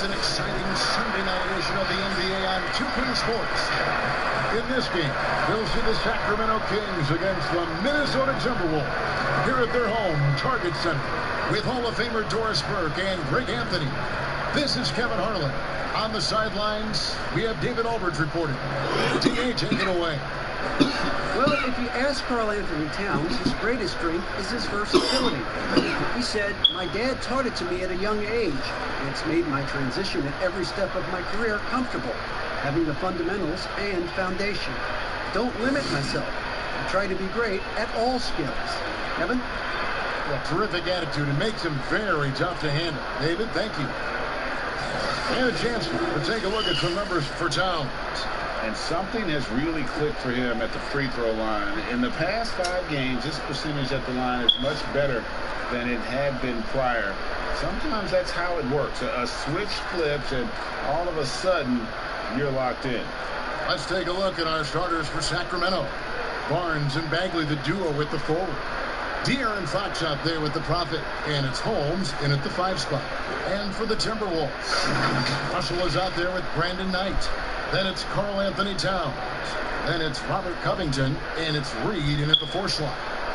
An exciting Sunday night edition of the NBA on 2K Sports. In this game, we'll see the Sacramento Kings against the Minnesota Timberwolves here at their home, Target Center, with Hall of Famer Doris Burke and Greg Anthony. This is Kevin Harlan. On the sidelines, we have David Aldridge reporting. DA, take it away. Well, if you ask Karl Anthony Towns, his greatest strength is his versatility. He said, "My dad taught it to me at a young age, and it's made my transition at every step of my career comfortable, having the fundamentals and foundation. Don't limit myself. I try to be great at all skills." Kevin? Well, terrific attitude. It makes him very tough to handle. David, thank you. And a chance to take a look at some numbers for Towns. And something has really clicked for him at the free throw line. In the past 5 games, his percentage at the line is much better than it had been prior. Sometimes that's how it works. A switch flips, and all of a sudden, you're locked in. Let's take a look at our starters for Sacramento. Barnes and Bagley, the duo with the forward. De'Aaron Fox out there with the Prophet, and it's Holmes in at the 5 spot. And for the Timberwolves, Russell is out there with Brandon Knight. Then it's Karl Anthony Towns. Then it's Robert Covington, and it's Reed in at the 4 slot.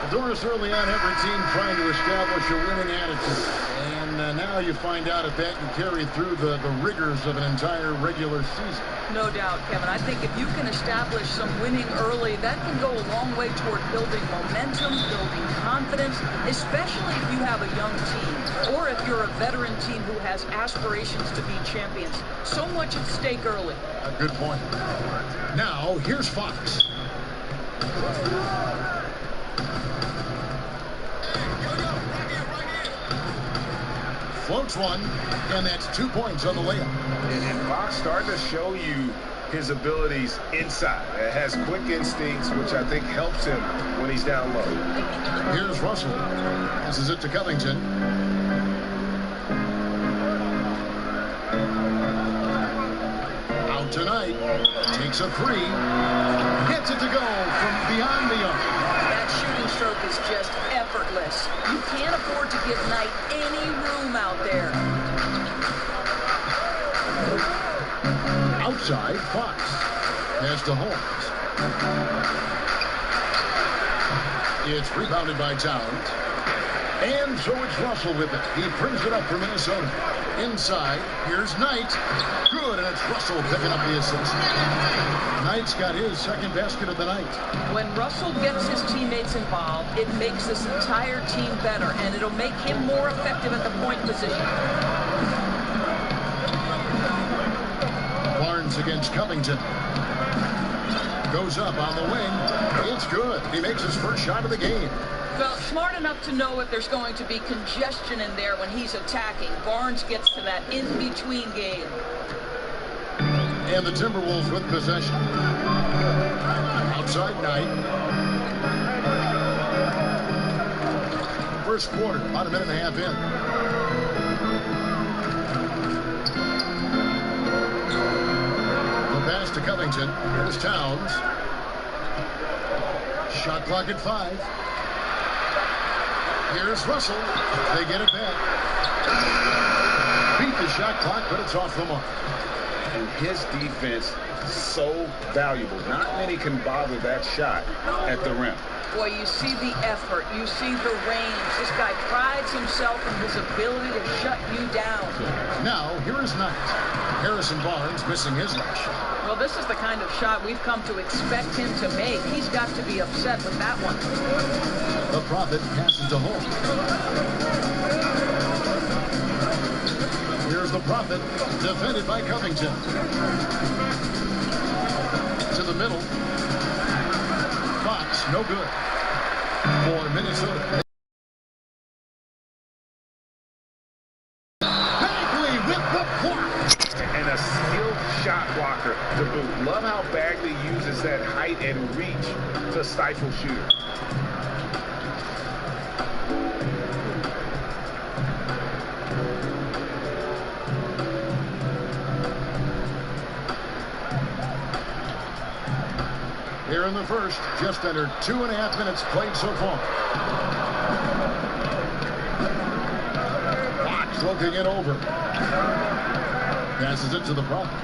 Doris, early on, every team trying to establish a winning attitude. And now you find out if that can carry through the rigors of an entire regular season. No doubt, Kevin. I think if you can establish some winning early, that can go a long way toward building momentum, building confidence, especially if you have a young team or if you're a veteran team who has aspirations to be champions. So much at stake early. A good point. Now, here's Fox. Floats one, and that's 2 points on the layup. And Fox starting to show you his abilities inside. It has quick instincts, which I think helps him when he's down low. Here's Russell. Passes it to Covington. Out tonight. Takes a 3. Gets it to go from beyond the arc. That shooting stroke is just effortless. You can't afford to give Knight any room out there. Outside, Fox. Pass to Holmes. It's rebounded by Towns. And so it's Russell with it. He brings it up for Minnesota. Inside, here's Knight. Good, and it's Russell picking up the assist. Knight's got his second basket of the night. When Russell gets his teammates involved, it makes this entire team better, and it'll make him more effective at the point position. Barnes against Covington. Goes up on the wing. It's good. He makes his first shot of the game. Well, smart enough to know if there's going to be congestion in there when he's attacking. Barnes gets to that in-between game. And the Timberwolves with possession. Outside Knight. First quarter, about a minute and a half in. The pass to Covington. Here's Towns. Shot clock at 5. Here's Russell. They get it back. Beat the shot clock, but it's off the mark. And his defense so valuable. Not many can bother that shot at the rim. Boy, you see the effort. You see the range. This guy prides himself in his ability to shut you down. Now, here is Knight. Harrison Barnes missing his last shot. Well, this is the kind of shot we've come to expect him to make. He's got to be upset with that one. The Prophet passes to Holmes. Here's the Prophet, defended by Covington. To the middle. Fox, no good. For Minnesota. Bagley with the block. And a skilled shot blocker to boot. Love how Bagley uses that height and reach to stifle shooters. Here in the first, just under 2.5 minutes played so far. Fox looking it over. Passes it to the Prophet.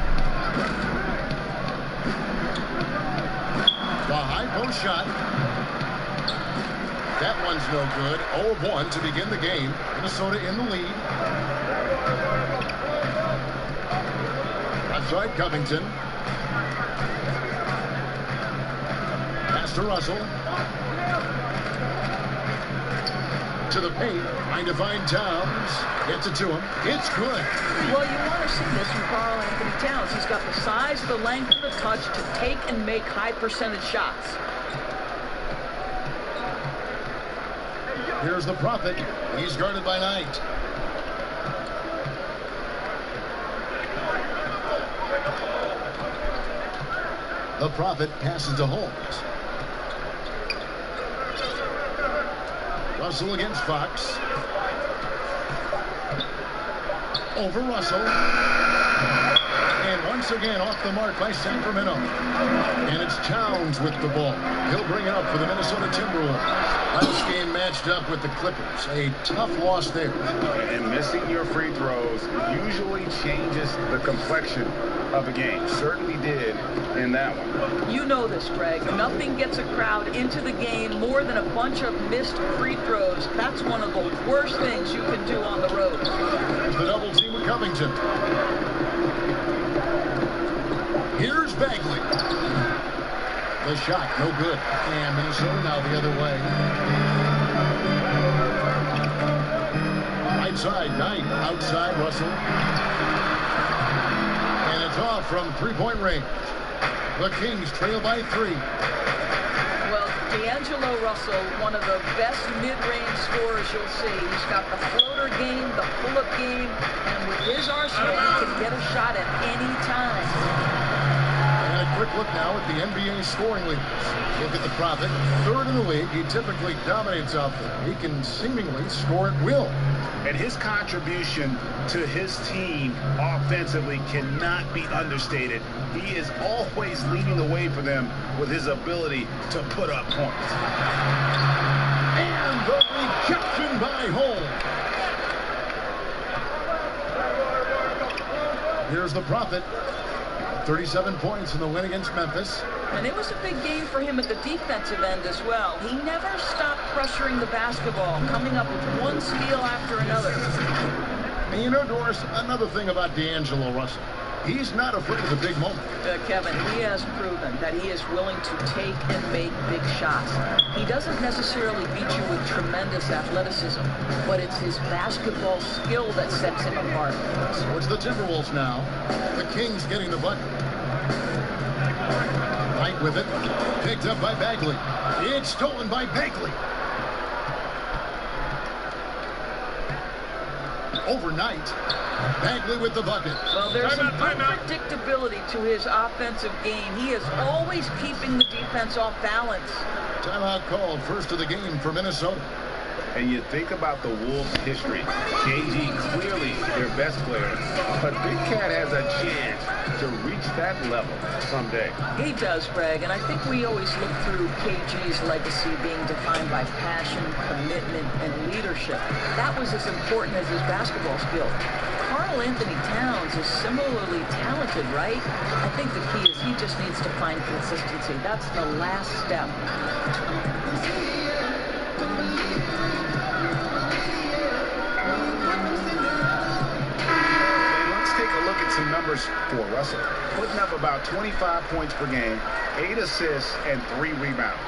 The high post shot. That one's no good. 0 of 1 to begin the game. Minnesota in the lead. Outside Covington. To Russell. To the paint. Trying to find Towns. Gets it to him. It's good. Well, you want to see this from Karl Anthony Towns. He's got the size, the length, and the touch to take and make high percentage shots. Here's the Prophet. He's guarded by Knight. The Prophet passes to Holmes. Russell against Fox. Over Russell. And once again off the mark by Sacramento. And it's Towns with the ball. He'll bring it up for the Minnesota Timberwolves. Last game matched up with the Clippers. A tough loss there. And missing your free throws usually changes the complexion of a game. Certainly did in that one. You know this, Greg. Nothing gets a crowd into the game more than a bunch of missed free throws. That's one of the worst things you can do on the road. There's the double team with Covington. Here's Bagley. The shot, no good. And Minnesota now the other way. Right side, Knight. Outside, Russell. And it's off from three-point range. The Kings trail by 3. Well, D'Angelo Russell, one of the best mid-range scorers you'll see. He's got the floater game, the pull-up game, and with his arsenal, he can get a shot at any time. And a quick look now at the NBA scoring leaders. Look at the Prophet, 3rd in the league. He typically dominates out there. He can seemingly score at will. And his contribution to his team offensively cannot be understated. He is always leading the way for them with his ability to put up points. And the rejection by Holmes. Here's the Prophet. 37 points in the win against Memphis. And it was a big game for him at the defensive end as well. He never stopped pressuring the basketball, coming up with one steal after another. And you know, Doris, another thing about D'Angelo Russell. He's not afraid of the big moment. Kevin, he has proven that he is willing to take and make big shots. He doesn't necessarily beat you with tremendous athleticism, but it's his basketball skill that sets him apart. So it's the Timberwolves now. The Kings getting the bucket. Knight with it. Picked up by Bagley. It's stolen by Bagley. overnight. Bagley with the bucket. Well, there's some unpredictability to his offensive game. He is always keeping the defense off balance. Timeout called, first of the game for Minnesota. And you think about the Wolves' history. KG clearly their best player, but Big Cat has a chance to reach that level someday. He does, Greg, and I think we always look through KG's legacy being defined by passion, commitment, and leadership. That was as important as his basketball skill. Karl Anthony Towns is similarly talented, right? I think the key is he just needs to find consistency. That's the last step. Some numbers for Russell, putting up about 25 points per game, 8 assists, and 3 rebounds.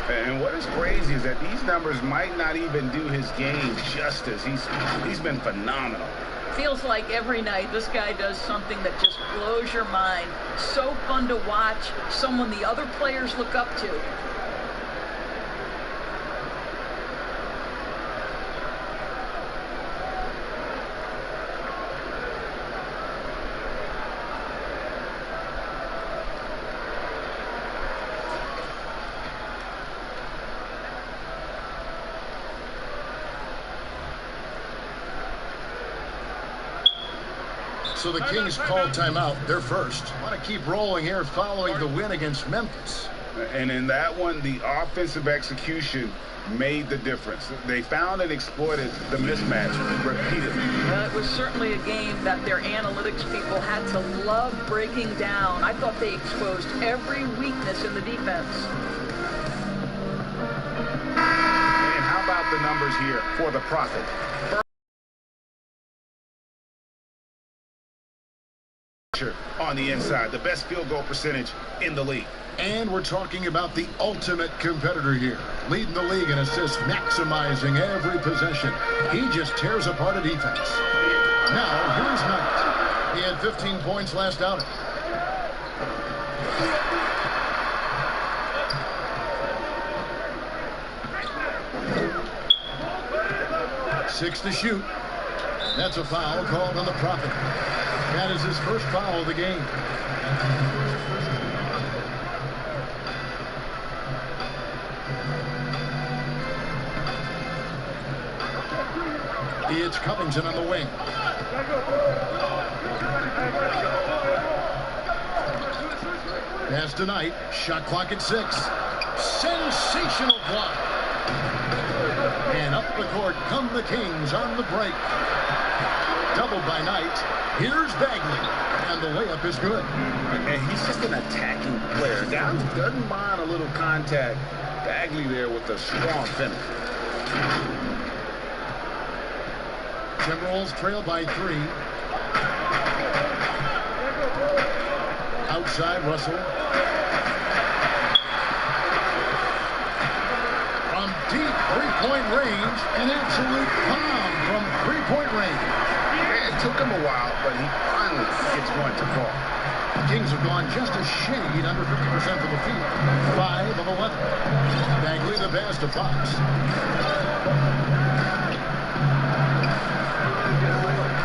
And what is crazy is that these numbers might not even do his game justice. He's been phenomenal. Feels like every night this guy does something that just blows your mind. So fun to watch, someone the other players look up to. So the Kings called timeout. They're first. Want to keep rolling here following the win against Memphis. And in that one, the offensive execution made the difference. They found and exploited the mismatch repeatedly. Well, it was certainly a game that their analytics people had to love breaking down. I thought they exposed every weakness in the defense. And how about the numbers here for the Prophet? On the inside, the best field goal percentage in the league. And we're talking about the ultimate competitor here, leading the league in assists, maximizing every possession. He just tears apart a defense. Now, here's Knight. He had 15 points last outing. Six to shoot. That's a foul called on the Prophet. That is his first foul of the game. It's Covington on the wing. Pass tonight. Shot clock at 6. Sensational block. And up the court come the Kings on the break. Doubled by Knight. Here's Bagley. And the layup is good. And he's just an attacking player. Down doesn't mind a little contact. Bagley there with a strong finish. Timberwolves trail by 3. Outside Russell. From deep three-point range, an absolute bomb from three-point range. It took him a while, but he finally gets one to fall. The Kings have gone just a shade under 50% from the field. 5 of 11. Bagley the pass to Fox.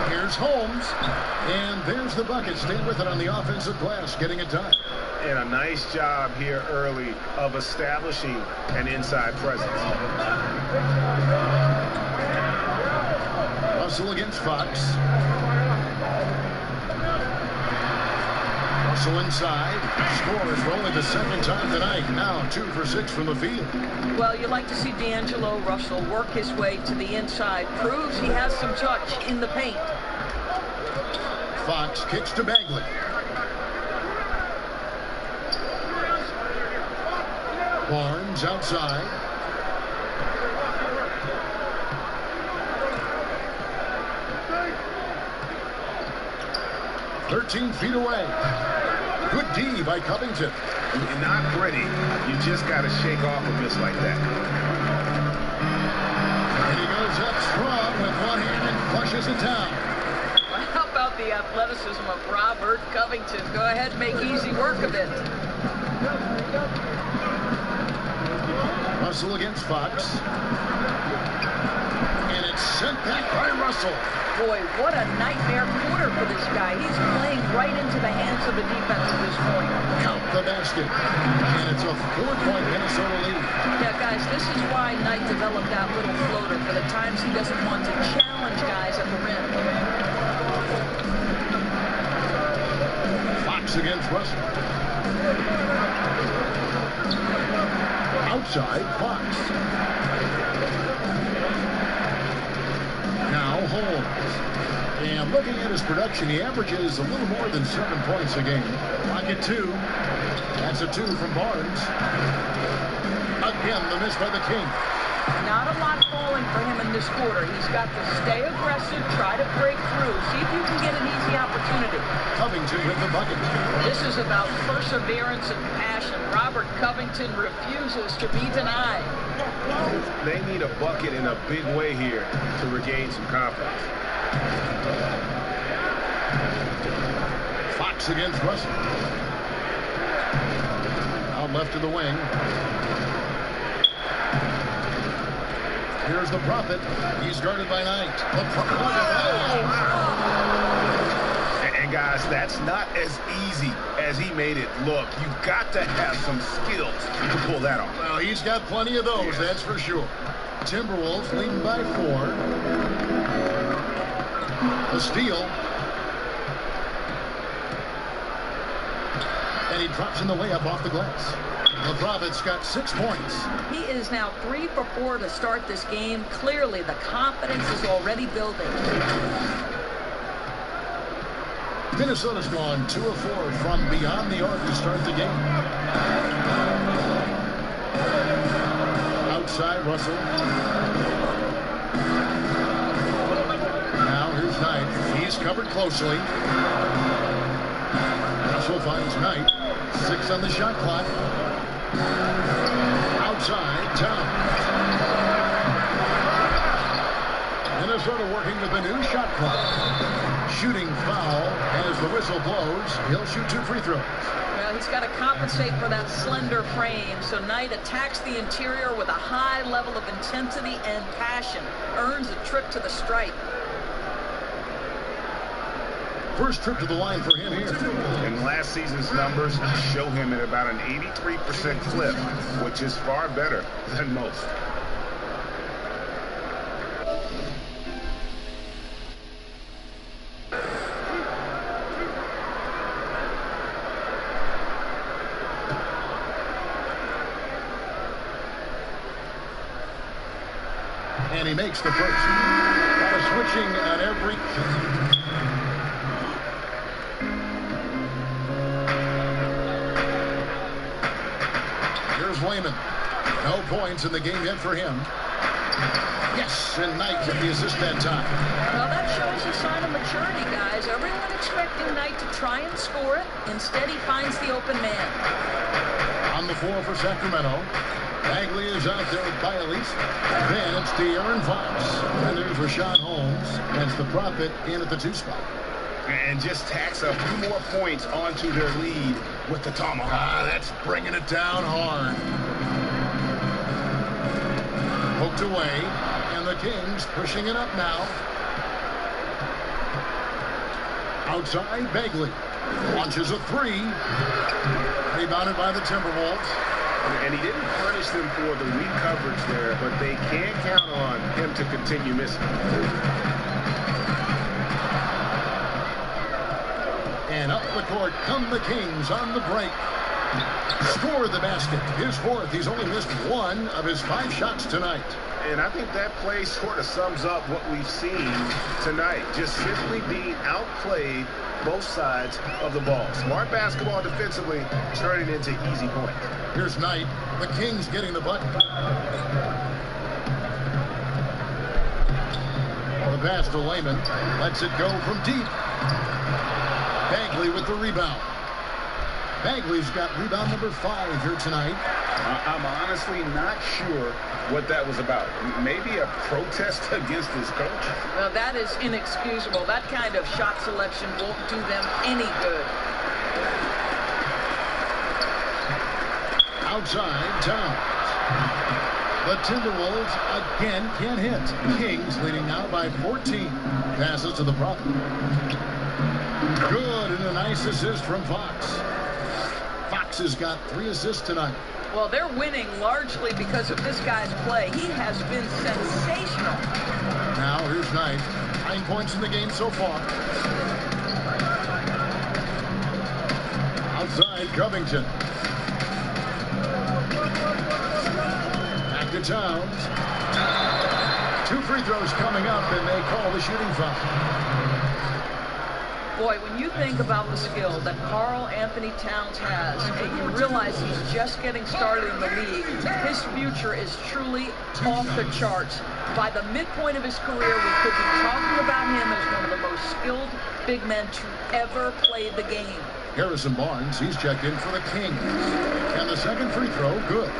Here's Holmes. And there's the bucket. Staying with it on the offensive glass, getting it done. And a nice job here early of establishing an inside presence. Russell against Fox. Russell inside. Scores for only the second time tonight. Now 2 for 6 from the field. Well, you like to see D'Angelo Russell work his way to the inside. Proves he has some touch in the paint. Fox kicks to Bagley. Barnes outside. "13 feet away. Good D by Covington. You're not pretty. You just got to shake off a miss like that. And he goes up strong with one hand and flushes it down. Well, how about the athleticism of Robert Covington? Go ahead and make easy work of it. Russell against Fox. And it's sent back by Russell. Boy, what a nightmare quarter for this guy. He's playing right into the hands of the defense at this point. Count the basket. And it's a 4-point Minnesota lead. Yeah, guys, this is why Knight developed that little floater for the times he doesn't want to challenge guys at the rim. Fox against Russell. Outside, Fox. Now Holmes. And looking at his production, he averages a little more than 7 points a game. Pocket 2. That's a 2 from Barnes. Again, the miss by the King. Not a lot falling for him in this quarter. He's got to stay aggressive, try to break through, see if you can get an easy opportunity. Covington with the bucket. This is about perseverance and passion. Robert Covington refuses to be denied. They need a bucket in a big way here to regain some confidence. Fox against Russell. Out left to the wing. Here's the Prophet. He's guarded by Knight. And guys, that's not as easy as he made it look. You've got to have some skills to pull that off. Well, he's got plenty of those, that's for sure. Timberwolves leading by 4. A steal. And he drops in the layup off the glass. The Prophet's got 6 points. He is now 3 for 4 to start this game. Clearly, the confidence is already building. Minnesota's gone 2 of 4 from beyond the arc to start the game. Outside, Russell. Now here's Knight. He's covered closely. Russell finds Knight. 6 on the shot clock. Outside, Towns. Minnesota working with the new shot clock. Shooting foul as the whistle blows. He'll shoot 2 free throws. Well, he's got to compensate for that slender frame. So Knight attacks the interior with a high level of intensity and passion. Earns a trip to the stripe. First trip to the line for him here. And last season's numbers show him at about an 83% clip, which is far better than most. And he makes the first. Switching on every... Here's Wayman. No points in the game yet for him. Yes, and Knight with the assist that time. Well, that shows a sign of maturity, guys. Everyone expecting Knight to try and score it. Instead, he finds the open man. On the floor for Sacramento. Bagley is out there with Bialis. Then it's De'Aaron Fox. And there's Rashawn Holmes. That's the Prophet in at the 2 spot. And just tacks a few more points onto their lead with the tomahawk. That's bringing it down hard. Poked away, and the Kings pushing it up now. Outside, Bagley launches a 3. Rebounded by the Timberwolves. And he didn't punish them for the weak coverage there, but they can count on him to continue missing. And up the court come the Kings on the break. Score the basket. His 4th. He's only missed 1 of his 5 shots tonight. And I think that play sort of sums up what we've seen tonight. Just simply being outplayed both sides of the ball. Smart basketball defensively, turning into easy points. Here's Knight. The Kings getting the bucket. The pass to Layman. Lets it go from deep. Bagley with the rebound. Bagley's got rebound number 5 here tonight. I'm honestly not sure what that was about. Maybe a protest against his coach? Now, that is inexcusable. That kind of shot selection won't do them any good. Outside, Towns. The Timberwolves again can't hit. Kings leading now by 14. Passes to the Prophet. Good, and a nice assist from Fox. Fox has got 3 assists tonight. Well, they're winning largely because of this guy's play. He has been sensational. Now here's Knight. 9 points in the game so far. Outside, Covington. Back to Towns. 2 free throws coming up, and they call the shooting foul. Boy, when you think about the skill that Karl Anthony Towns has, and you realize he's just getting started in the league, his future is truly off the charts. By the midpoint of his career, we could be talking about him as one of the most skilled big men to ever play the game. Harrison Barnes, he's checked in for the Kings. And the second free throw, good.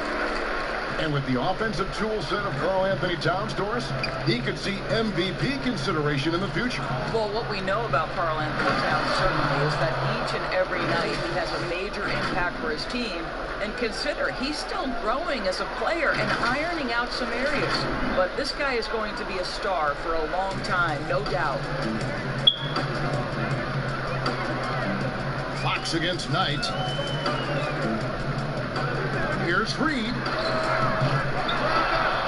And with the offensive tool set of Karl Anthony Towns, Doris, he could see MVP consideration in the future. Well, what we know about Karl Anthony Towns certainly is that each and every night he has a major impact for his team. And consider, he's still growing as a player and ironing out some areas. But this guy is going to be a star for a long time, no doubt. Fox against Knight. Here's Reed.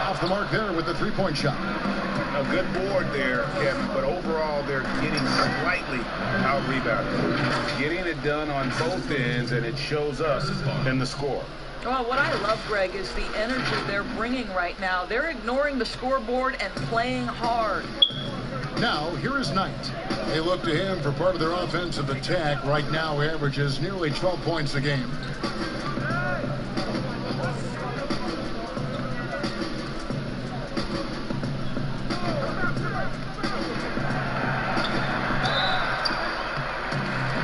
Off the mark there with the three-point shot. A good board there, Kevin, but overall they're getting slightly out-rebounded. Getting it done on both ends, and it shows us in the score. Well, what I love, Greg, is the energy they're bringing right now. They're ignoring the scoreboard and playing hard. Now, here is Knight. They look to him for part of their offensive attack. Right now, averages nearly 12 points a game.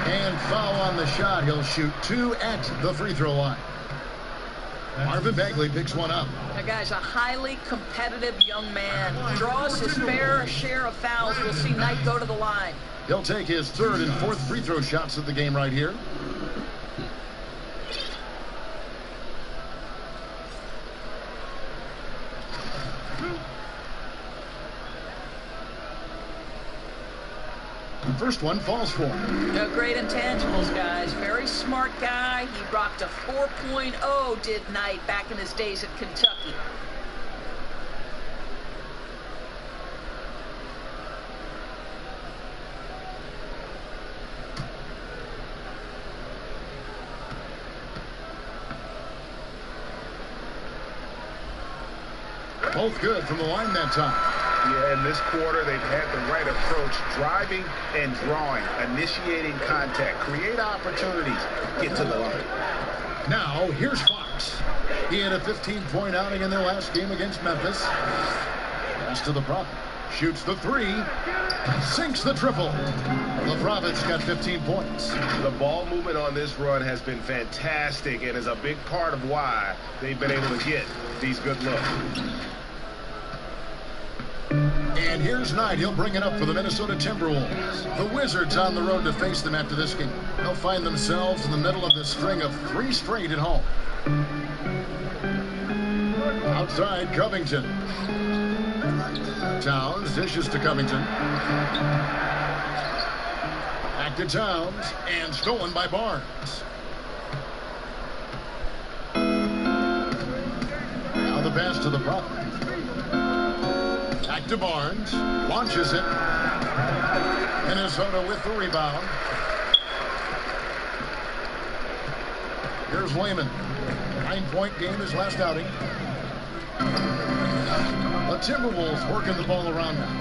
And foul on the shot. He'll shoot 2 at the free throw line. Marvin Bagley picks one up. That guy's a highly competitive young man. Draws his fair share of fouls. We'll see Knight go to the line. He'll take his 3rd and 4th free throw shots of the game right here. First one falls for him. No great intangibles, guys. Very smart guy. He rocked a 4.0, did Knight, back in his days at Kentucky. Both good from the line that time. Yeah, in this quarter, they've had the right approach, driving and drawing, initiating contact, create opportunities, get to the line. Now, here's Fox. He had a 15-point outing in their last game against Memphis. Pass to the Prophet. Shoots the 3. Sinks the triple. The Prophet's got 15 points. The ball movement on this run has been fantastic and is a big part of why they've been able to get these good looks. And here's Knight. He'll bring it up for the Minnesota Timberwolves. The Wizards on the road to face them after this game. They'll find themselves in the middle of this string of 3 straight at home. Outside, Covington. Towns dishes to Covington. Back to Towns, and stolen by Barnes. Now the pass to the Prophet. Back to Barnes. Launches it. Minnesota with the rebound. Here's Layman. 9-point game his last outing. The Timberwolves working the ball around now.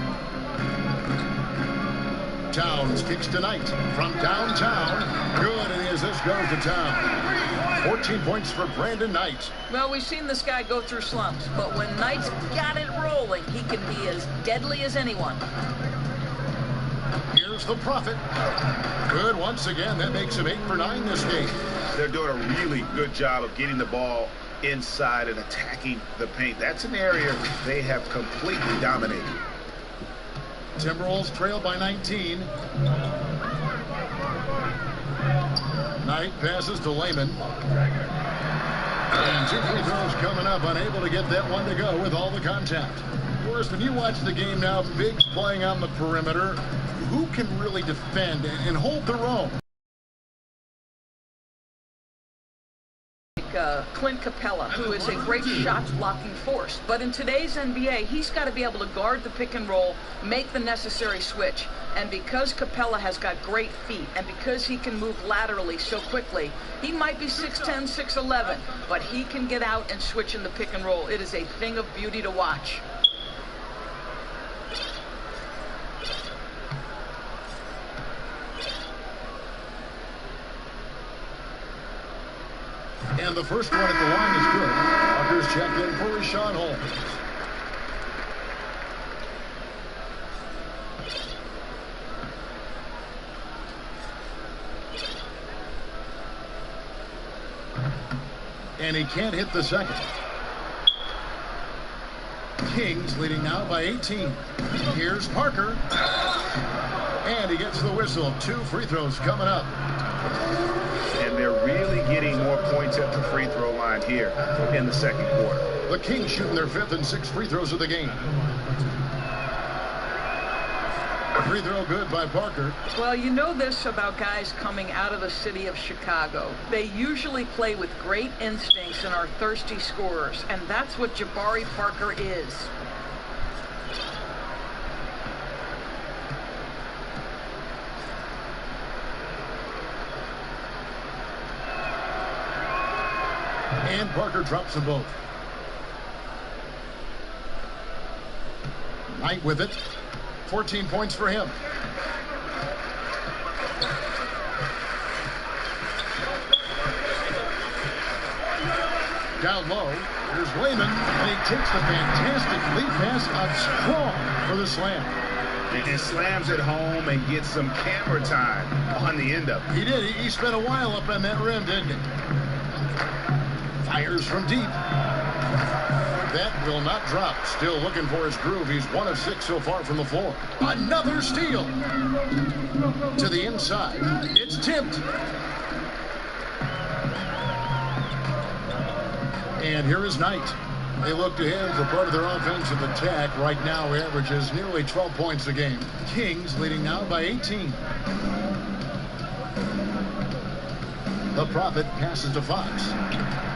Towns kicks to Knight from downtown. Good, and his assist goes to Towns. 14 points for Brandon Knight. Well, we've seen this guy go through slumps, but when Knight's got it rolling, he can be as deadly as anyone. Here's the Prophet. Good once again. That makes him 8 for 9 this game. They're doing a really good job of getting the ball inside and attacking the paint. That's an area they have completely dominated. Timberwolves trail by 19. Knight passes to Layman. And And 2 free throws coming up, unable to get that one to go with all the contact. Forrest, when you watch the game now, bigs playing on the perimeter, who can really defend and hold their own? Clint Capella, who is a great shot-blocking force. But in today's NBA, he's got to be able to guard the pick and roll, make the necessary switch. And because Capella has got great feet, and because he can move laterally so quickly, he might be 6'10", 6'11", but he can get out and switch in the pick and roll. It is a thing of beauty to watch. And the first one at the line is good. Parker's checked in for Rashawn Holmes. And he can't hit the second. Kings leading now by 18. Here's Parker. And he gets the whistle. 2 free throws coming up. And they're really getting more points at the free throw line here in the second quarter. The Kings shooting their 5th and 6th free throws of the game. Free throw good by Parker. Well, you know this about guys coming out of the city of Chicago. They usually play with great instincts and are thirsty scorers, and that's what Jabari Parker is. And Parker drops them both. Knight with it. 14 points for him. Down low, here's Wayman, and he takes the fantastic lead pass out strong for the slam. And slams it home and gets some camera time on the end of it. He did. He spent a while up on that rim, didn't he? Fires from deep. That will not drop. Still looking for his groove. He's 1 of 6 so far from the floor. Another steal. To the inside. It's tipped. And here is Knight. They look to him for part of their offensive attack. Right now, he averages nearly 12 points a game. Kings leading now by 18. The Prophet passes to Fox.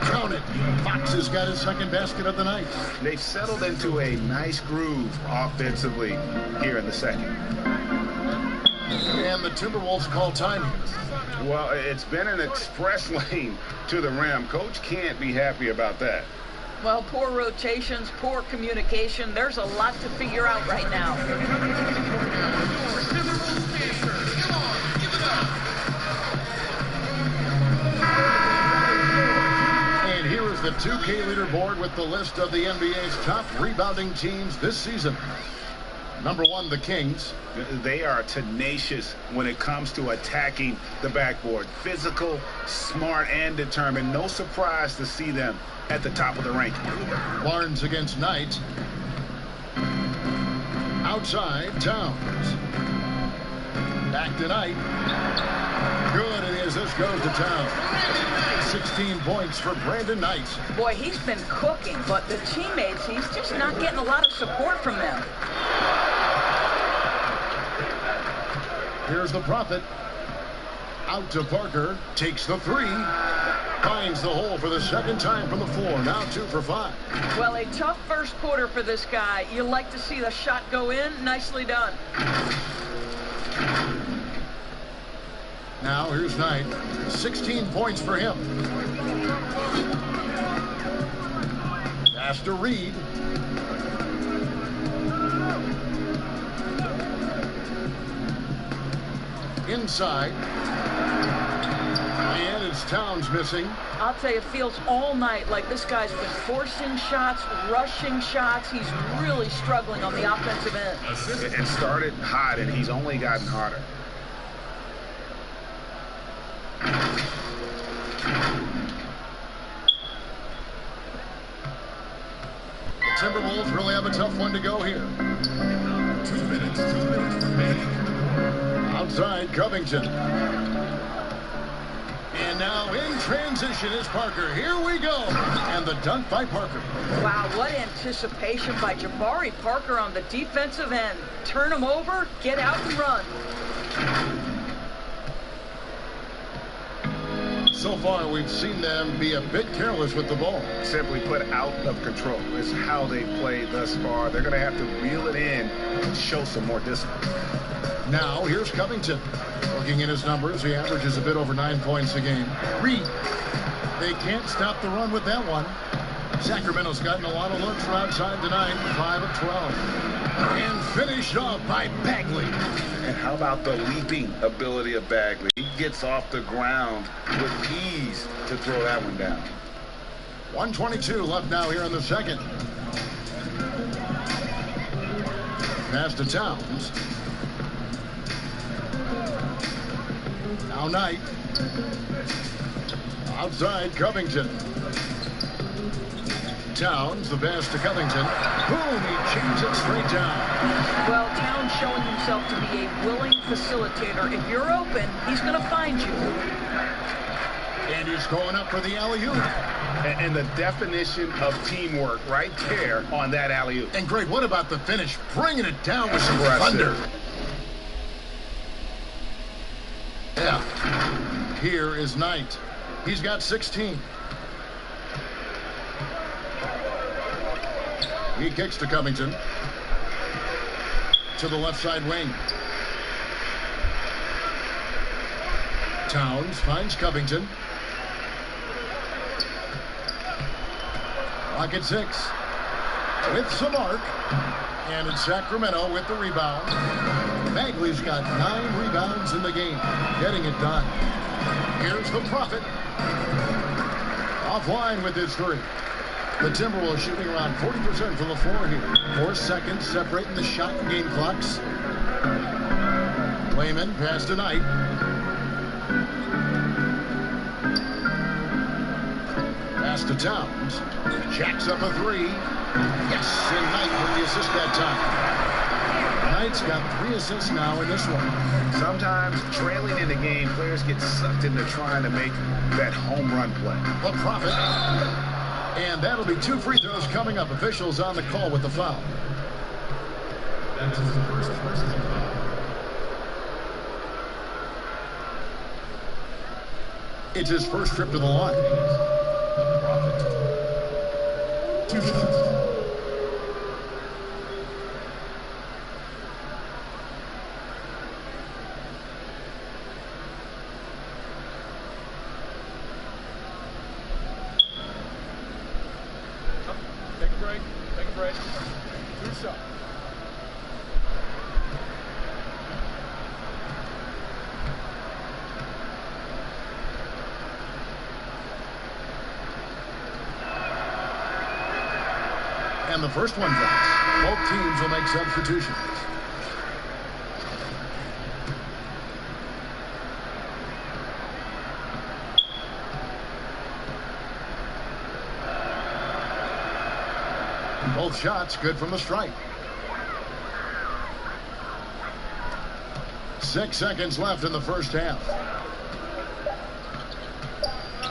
Crown it. Fox has got his second basket of the night. They've settled into a nice groove offensively here in the second. And the Timberwolves call time here. Well, it's been an express lane to the rim. Coach can't be happy about that. Well, poor rotations, poor communication. There's a lot to figure out right now. And here is the 2K leaderboard with the list of the NBA's top rebounding teams this season. Number 1, the Kings. They are tenacious when it comes to attacking the backboard. Physical, smart, and determined. No surprise to see them at the top of the ranking. Barnes against Knight. Outside, Towns. Back to Knight. Good, and as this goes to Towns. 16 points for Brandon Knight. Boy, he's been cooking, but the teammates, he's just not getting a lot of support from them. Here's the Prophet. Out to Parker. Takes the 3. Finds the hole for the second time from the floor. Now 2 for 5. Well, a tough first quarter for this guy. You like to see the shot go in. Nicely done. Now here's Knight. 16 points for him. Pass to Reed. Inside. And it's Towns missing. I'll tell you, it feels all night like this guy's been forcing shots, rushing shots. He's really struggling on the offensive end. It started hot, and he's only gotten hotter. The Timberwolves really have a tough one to go here. 2 minutes remaining. Outside, Covington. And now in transition is Parker. Here we go. And And the dunk by Parker. Wow, what anticipation by Jabari Parker on the defensive end. Turn him over, get out and run. So far, we've seen them be a bit careless with the ball. Simply put, out of control is how they played thus far. They're going to have to reel it in and show some more discipline. Now, here's Covington. Looking at his numbers, he averages a bit over 9 points a game. Reed. They can't stop the run with that one. Sacramento's gotten a lot of looks from outside tonight. 5 of 12. And finished off by Bagley. And how about the leaping ability of Bagley? He gets off the ground with ease to throw that one down. 1:22 left now here in the second. Pass to Towns. Now Knight. Outside Covington. Towns, the pass to Covington. Boom, he changes it straight down. Well, Towns showing himself to be a willing facilitator. If you're open, he's going to find you. And he's going up for the alley-oop. And the definition of teamwork right there on that alley-oop. And Greg, what about the finish? Bringing it down with some Impressive. thunder. Yeah. Here is Knight. He's got 16. He kicks to Covington. To the left side wing. Towns finds Covington. Lock at 6. With some arc. And it's Sacramento with the rebound. Bagley's got 9 rebounds in the game. Getting it done. Here's the Prophet. Offline with his 3. The Timberwolves shooting around 40% from the floor here. 4 seconds separating the shot and game clocks. Clayman pass to Knight. Pass to Towns. Jacks up a 3. Yes, and Knight with the assist that time. Knight's got 3 assists now in this one. Sometimes trailing in the game, players get sucked into trying to make that home run play. The Prophet. And that'll be 2 free throws coming up. Officials on the call with the foul. That's his first personal foul. It's his first trip to the line. The Prophet. 2 shots. Take a break. Take a break. 2 shots. And the first one drops. Both teams will make substitutions. Both shots good from the stripe. 6 seconds left in the first half.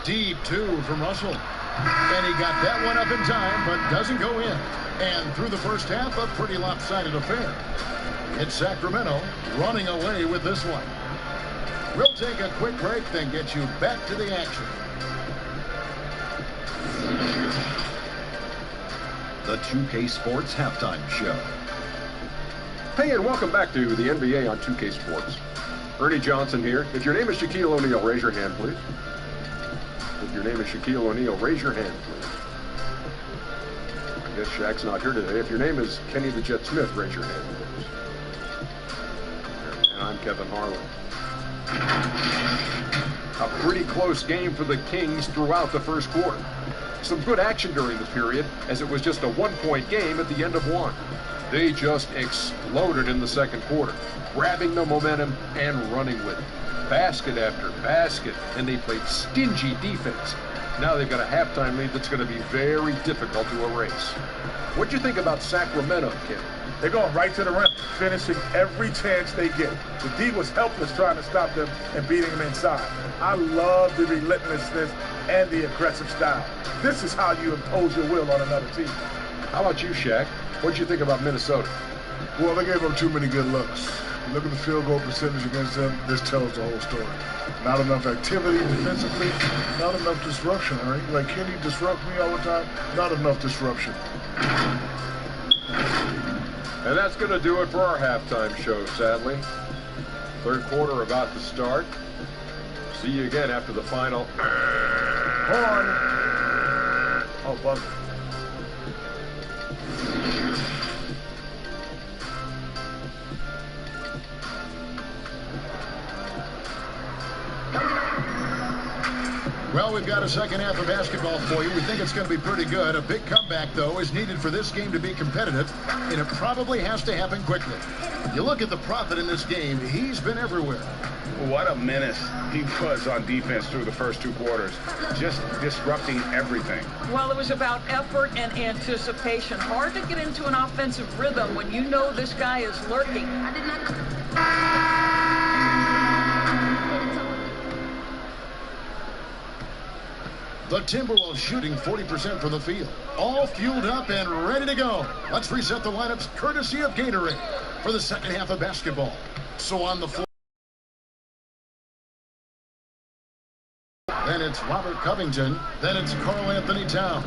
Deep 2 from Russell. And he got that one up in time, but doesn't go in. And through the first half, a pretty lopsided affair. It's Sacramento running away with this one. We'll take a quick break, then get you back to the action. The 2K Sports Halftime Show. Hey, and welcome back to the NBA on 2K Sports. Ernie Johnson here. If your name is Shaquille O'Neal, raise your hand, please. If your name is Shaquille O'Neal, raise your hand, please. I guess Shaq's not here today. If your name is Kenny the Jet Smith, raise your hand, please. And I'm Kevin Harlan. A pretty close game for the Kings throughout the first quarter. Some good action during the period, as it was just a 1-point game at the end of 1. They just exploded in the second quarter, grabbing the momentum and running with it. Basket after basket, and they played stingy defense. Now they've got a halftime lead that's going to be very difficult to erase. What'd you think about Sacramento, Kim? They're going right to the rim, finishing every chance they get. The D was helpless trying to stop them and beating them inside. I love the relentlessness and the aggressive style. This is how you impose your will on another team. How about you, Shaq? What did you think about Minnesota? Well, they gave up too many good looks. Look at the field goal percentage against them. This tells the whole story. Not enough activity defensively, not enough disruption, all right? Like, can you disrupt me all the time? Not enough disruption. And that's going to do it for our halftime show, sadly. Third quarter about to start. See you again after the final. Horn. Oh, buzzer. Well, we've got a second half of basketball for you. We think it's going to be pretty good. A big comeback, though, is needed for this game to be competitive, and it probably has to happen quickly. You look at the Prophet in this game, he's been everywhere. What a menace he was on defense through the first 2 quarters, just disrupting everything. Well, it was about effort and anticipation. Hard to get into an offensive rhythm when you know this guy is lurking. The Timberwolves shooting 40% from the field. All fueled up and ready to go. Let's reset the lineups courtesy of Gatorade for the second half of basketball. So on the floor. Then it's Robert Covington. Then it's Karl Anthony Towns.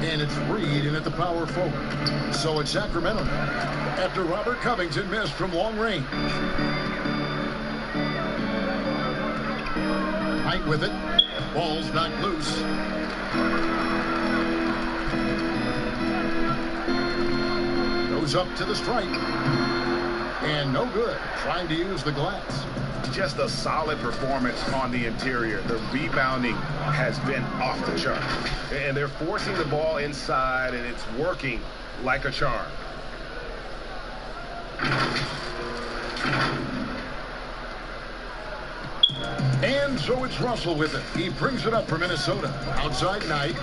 And it's Reed in at the power forward. So it's Sacramento after Robert Covington missed from long range. Right with it. Ball's knocked loose. Goes up to the stripe. And no good. Trying to use the glass. Just a solid performance on the interior. The rebounding has been off the chart. And they're forcing the ball inside, and it's working like a charm. And so it's Russell with it. He brings it up for Minnesota. Outside Knight.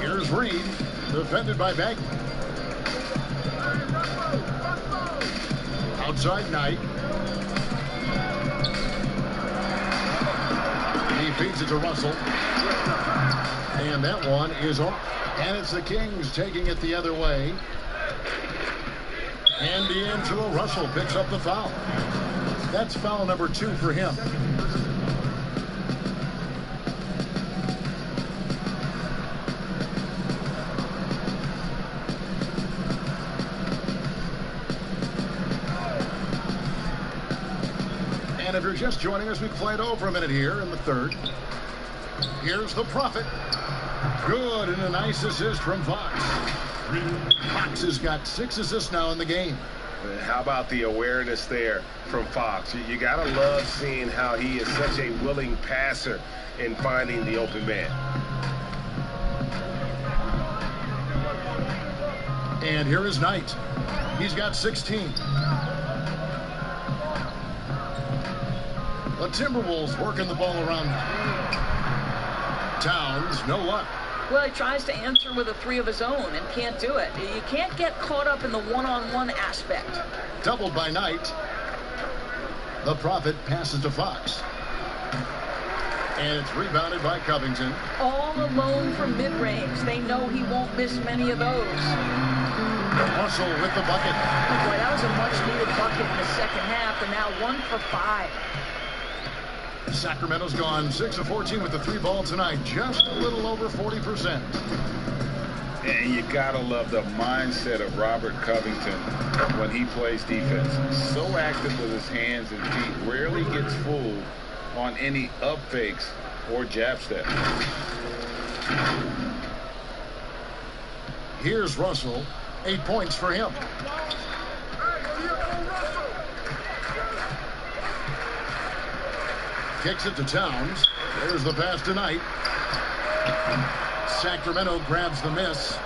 Here's Reed, defended by Bagley. Outside Knight. He feeds it to Russell. And that one is off. And it's the Kings taking it the other way. And D'Angelo Russell picks up the foul. That's foul number 2 for him. And if you're just joining us, we've played over a minute here in the third. Here's the Prophet. Good, and a nice assist from Fox. Fox has got 6 assists now in the game. How about the awareness there from Fox? You got to love seeing how he is such a willing passer in finding the open man. And here is Knight. He's got 16. The Timberwolves working the ball around. Towns, no luck. Well, he tries to answer with a 3 of his own and can't do it. You can't get caught up in the one-on-one aspect. Doubled by Knight. The Prophet passes to Fox. And it's rebounded by Covington. All alone from mid-range. They know he won't miss many of those. Russell with the bucket. Boy, that was a much-needed bucket in the second half, and now 1 for 5. Sacramento's gone 6 of 14 with the 3 ball tonight. Just a little over 40%. And you gotta love the mindset of Robert Covington when he plays defense. So active with his hands and feet. Rarely gets fooled on any up fakes or jab steps. Here's Russell. 8 points for him. Kicks it to Towns. There's the pass tonight. Sacramento grabs the miss.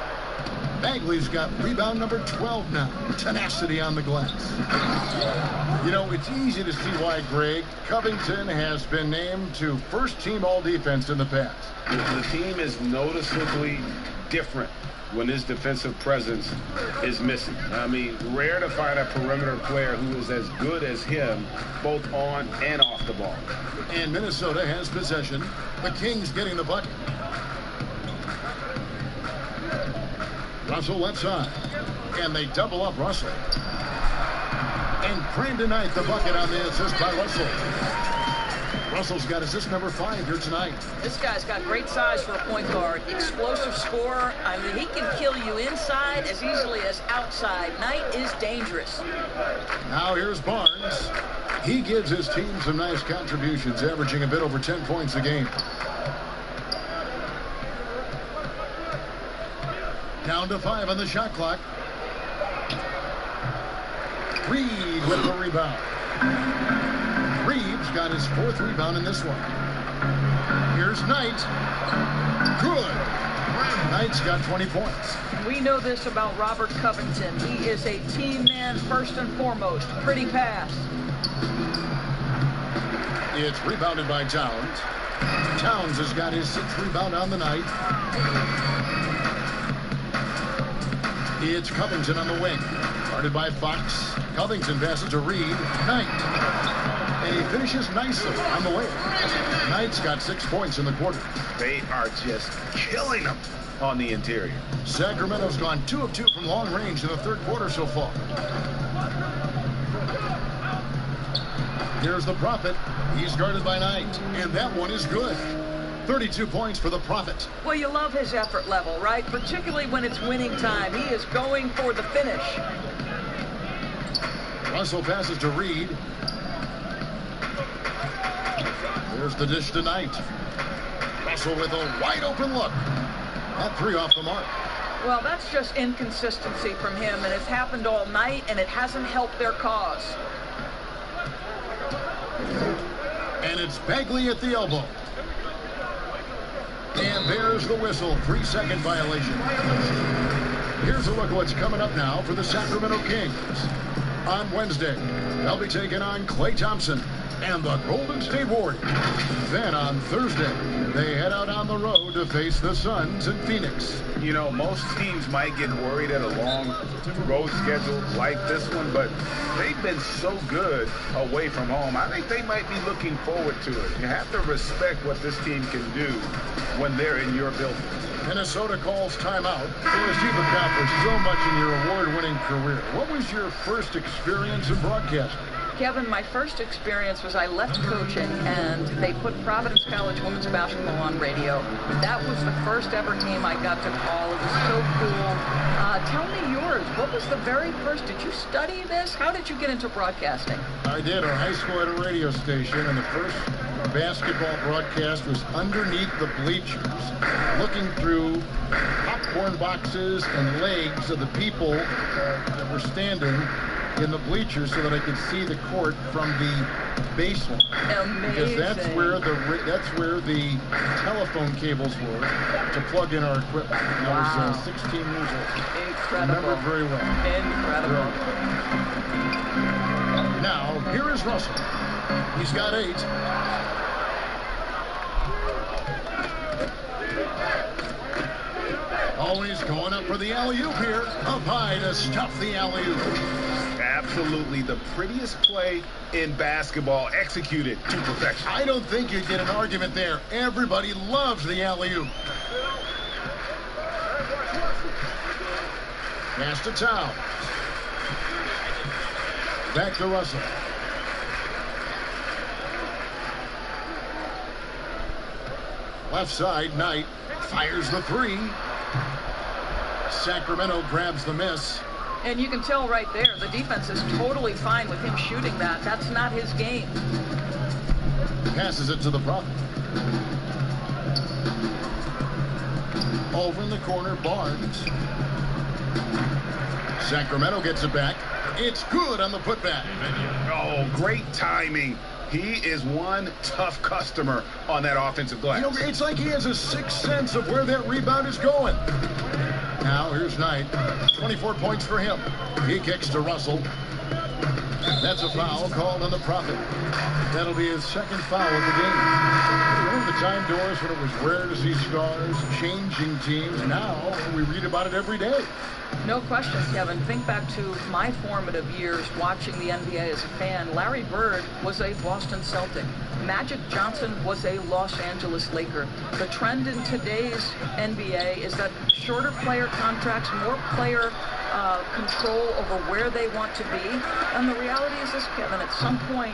Bagley's got rebound number 12 now. Tenacity on the glass. You know, it's easy to see why, Greg, Covington has been named to first-team all-defense in the past. The team is noticeably different when his defensive presence is missing. I mean, rare to find a perimeter player who is as good as him, both on and off the ball. And Minnesota has possession. The Kings getting the bucket. Russell left side. And they double up Russell. And Brandon Knight the bucket on the assist by Russell. Russell's got assist number 5 here tonight. This guy's got great size for a point guard. Explosive scorer. I mean, he can kill you inside as easily as outside. Knight is dangerous. Now here's Barnes. He gives his team some nice contributions, averaging a bit over 10 points a game. Down to 5 on the shot clock. Reed with the rebound. Reeves got his 4th rebound in this one. Here's Knight. Good. Knight's got 20 points. We know this about Robert Covington. He is a team man first and foremost. Pretty pass. It's rebounded by Towns. Towns has got his 6th rebound on the night. It's Covington on the wing. Guarded by Fox. Covington passes to Reed. Knight. And he finishes nicely on the way. Knight's got 6 points in the quarter. They are just killing them on the interior. Sacramento's gone 2 of 2 from long range in the 3rd quarter so far. Here's the Prophet. He's guarded by Knight. And that one is good. 32 points for the Prophet. Well, you love his effort level, right? Particularly when it's winning time. He is going for the finish. Russell passes to Reed. There's the dish to Knight. Russell with a wide open look. That 3 off the mark. Well, that's just inconsistency from him, and it's happened all night, and it hasn't helped their cause. And it's Bagley at the elbow. And there's the whistle. 3-second violation. Here's a look at what's coming up now for the Sacramento Kings. On Wednesday, they'll be taking on Klay Thompson and the Golden State Warriors. Then on Thursday, they head out on the road to face the Suns in Phoenix. You know, most teams might get worried at a long road schedule like this one, but they've been so good away from home. I think they might be looking forward to it. You have to respect what this team can do when they're in your building. Minnesota calls timeout. As you've accomplished so much in your award-winning career, what was your first experience in broadcasting? Kevin, my first experience was I left coaching, and they put Providence College women's basketball on radio. That was the first ever game I got to call. It was so cool. Tell me yours. What was the very first? Did you study this? How did you get into broadcasting? I did. Our high school had a radio station, and the first basketball broadcast was underneath the bleachers, looking through popcorn boxes and legs of the people that were standing in the bleachers so that I could see the court from the basement. Amazing. Because that's where the telephone cables were to plug in our equipment. And I was 16 years old. Incredible. Remember it very well. Incredible. Now, here is Russell. He's got 8. Always going up for the alley-oop here. Up high to stuff the alley-oop. Absolutely the prettiest play in basketball, executed to perfection. I don't think you'd get an argument there. Everybody loves the alley-oop. Pass to Towns. Back to Russell. Left side, Knight fires the 3. Sacramento grabs the miss. And you can tell right there, the defense is totally fine with him shooting that. That's not his game. Passes it to the Prophet. Over in the corner, Barnes. Sacramento gets it back. It's good on the putback. Oh, great timing. He is one tough customer on that offensive glass. You know, it's like he has a sixth sense of where that rebound is going. Now, here's Knight. 24 points for him. He kicks to Russell. That's a foul called on the Prophet. That'll be his second foul of the game. Remember the time, Doris, when it was rare to see stars changing teams? Now we read about it every day. No question, Kevin. Think back to my formative years watching the NBA as a fan. Larry Bird was a Boston Celtic. Magic Johnson was a Los Angeles Laker. The trend in today's NBA is that shorter player contracts, more player control over where they want to be. And the reality is this, Kevin, at some point,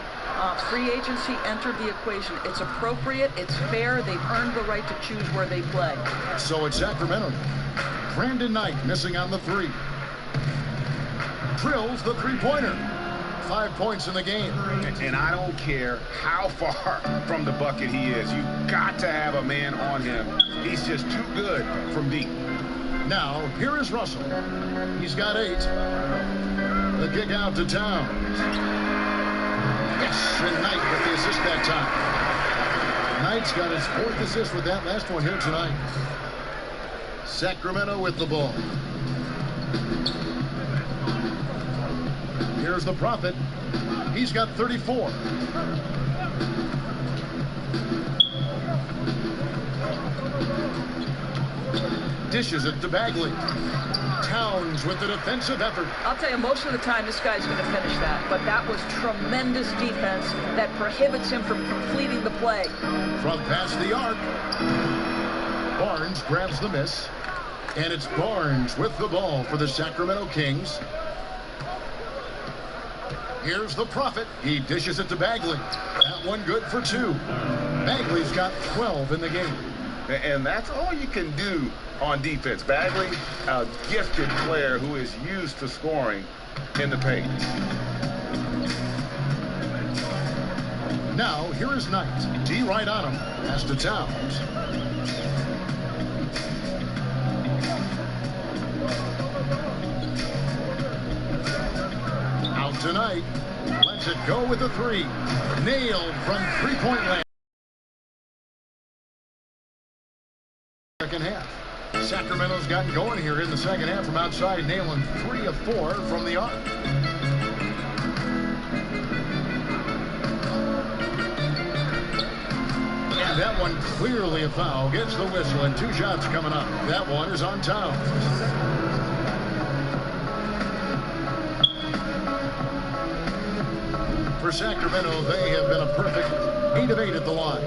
free agency entered the equation. It's appropriate, it's fair, they've earned the right to choose where they play. So it's Sacramento. Brandon Knight missing on the three. Drills the three-pointer. 5 points in the game. And I don't care how far from the bucket he is. You've got to have a man on him. He's just too good from deep. Now, here is Russell. He's got 8. The kick out to Towns. Yes, and Knight with the assist that time. Knight's got his 4th assist with that last one here tonight. Sacramento with the ball. Here's the Prophet. He's got 34. Dishes it to Bagley. Towns with the defensive effort. I'll tell you, most of the time this guy's going to finish that, but that was tremendous defense that prohibits him from completing the play. From past the arc. Barnes grabs the miss. And it's Barnes with the ball for the Sacramento Kings. Here's the Prophet. He dishes it to Bagley. That one good for 2. Bagley's got 12 in the game. And that's all you can do on defense. Bagley, a gifted player who is used to scoring in the paint. Now, here is Knight. D right on him. Pass to Towns. Out tonight. Lets it go with the 3. Nailed from three-point land. Second half. Sacramento's gotten going here in the second half from outside, nailing 3 of 4 from the arc. And that one clearly a foul. Gets the whistle and 2 shots coming up. That one is on Towns. For Sacramento, they have been a perfect 8 of 8 at the line.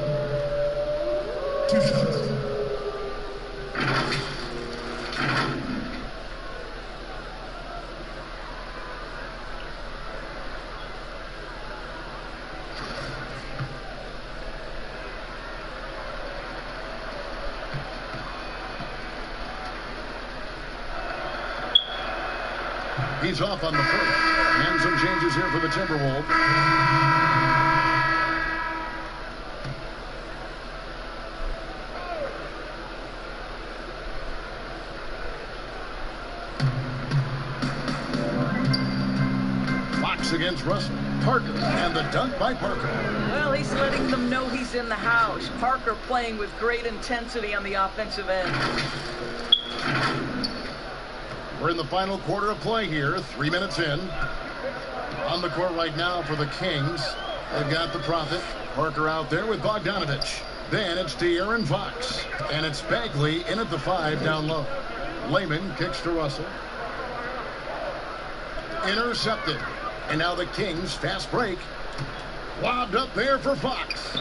2 shots. He's off on the first. And some changes here for the Timberwolves. Fox against Russell. Parker, and the dunk by Parker. Well, he's letting them know he's in the house. Parker playing with great intensity on the offensive end. We're in the final quarter of play here, 3 minutes in. On the court right now for the Kings. They've got the Prophet. Parker out there with Bogdanovich. Then it's De'Aaron Fox. And it's Bagley in at the 5 down low. Layman kicks to Russell. Intercepted. And now the Kings fast break. Lobbed up there for Fox.